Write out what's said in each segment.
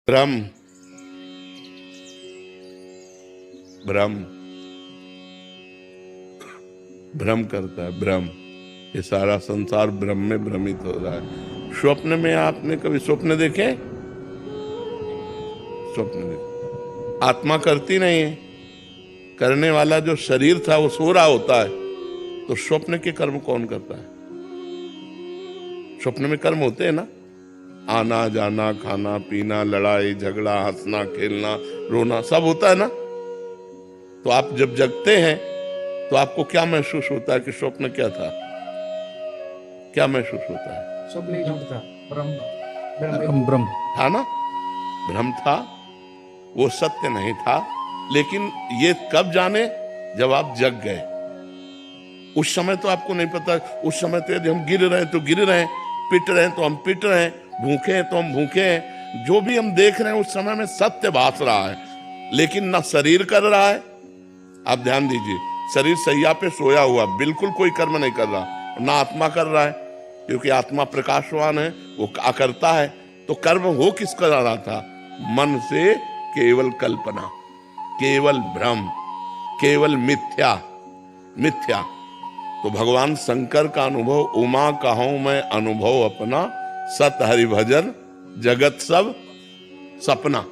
ब्रह्म ब्रह्म भ्रम करता है। ब्रह्म, ये सारा संसार ब्रह्म में भ्रमित हो रहा है। स्वप्न में आपने कभी स्वप्न देखे? स्वप्न देखे, आत्मा करती नहीं है। करने वाला जो शरीर था वो सो रहा होता है, तो स्वप्न के कर्म कौन करता है? स्वप्न में कर्म होते हैं ना, आना जाना, खाना पीना, लड़ाई झगड़ा, हंसना खेलना, रोना, सब होता है ना। तो आप जब जगते हैं तो आपको क्या महसूस होता है कि स्वप्न क्या था? क्या महसूस होता है? स्वप्न था, ब्रह्म था ना, भ्रम था, वो सत्य नहीं था। लेकिन ये कब जाने? जब आप जग गए। उस समय तो आपको नहीं पता। उस समय तो यदि हम गिर रहे हैं तो गिर रहे हैं, पिट रहे हैं तो हम पिट रहे हैं, भूखे हैं तो हम भूखे हैं। जो भी हम देख रहे हैं उस समय में सत्य भास रहा है, लेकिन ना शरीर कर रहा है। आप ध्यान दीजिए, शरीर सैया पे सोया हुआ, बिल्कुल कोई कर्म नहीं कर रहा, ना आत्मा कर रहा है, क्योंकि आत्मा प्रकाशवान है, वो करता है। तो कर्म हो किस कर रहा था? मन से केवल कल्पना, केवल भ्रम, केवल मिथ्या। मिथ्या। तो भगवान शंकर का अनुभव, उमा कहूं मैं अनुभव अपना, सत हरि भजन जगत सब सपना।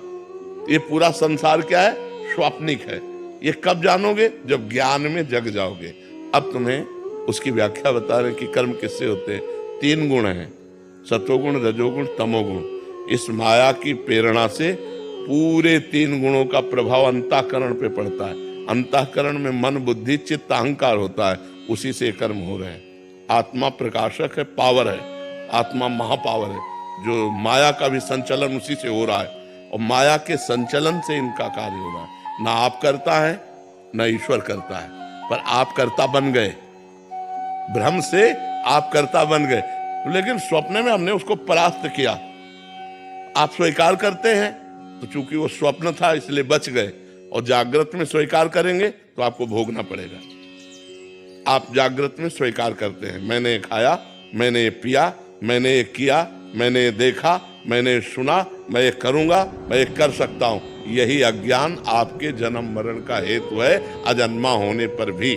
ये पूरा संसार क्या है? स्वाप्निक है। ये कब जानोगे? जब ज्ञान में जग जाओगे। अब तुम्हें उसकी व्याख्या बता रहे कि कर्म किससे होते हैं। 3 गुण हैं, सतोगुण, रजोगुण, तमोगुण। इस माया की प्रेरणा से पूरे 3 गुणों का प्रभाव अंतःकरण पे पड़ता है। अंतःकरण में मन, बुद्धि, चित्त, अहंकार होता है, उसी से कर्म हो रहे हैं। आत्मा प्रकाशक है, पावर है, आत्मा महापावर है, जो माया का भी संचलन उसी से हो रहा है, और माया के संचलन से इनका कार्य हो रहा है। ना आप करता है ना ईश्वर करता है, पर आप करता बन गए। भ्रम से आप करता बन गए, लेकिन स्वप्न में हमने उसको परास्त किया। आप स्वीकार करते हैं तो चूंकि वो स्वप्न था इसलिए बच गए, और जागृत में स्वीकार करेंगे तो आपको भोगना पड़ेगा। आप जागृत में स्वीकार करते हैं, मैंने ये खाया, मैंने ये पिया, मैंने ये किया, मैंने ये देखा, मैंने ये सुना, मैं ये करूंगा, मैं ये कर सकता हूं। यही अज्ञान आपके जन्म मरण का हेतु है। अजन्मा होने पर भी,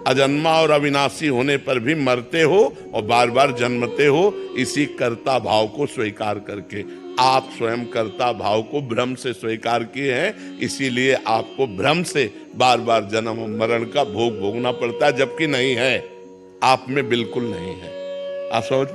अजन्मा और अविनाशी होने पर भी मरते हो और बार बार जन्मते हो, इसी कर्ता भाव को स्वीकार करके। आप स्वयं कर्ता भाव को भ्रम से स्वीकार किए हैं, इसीलिए आपको भ्रम से बार बार जन्म और मरण का भोग भोगना पड़ता है, जबकि नहीं है, आप में बिल्कुल नहीं है। आप समझ पा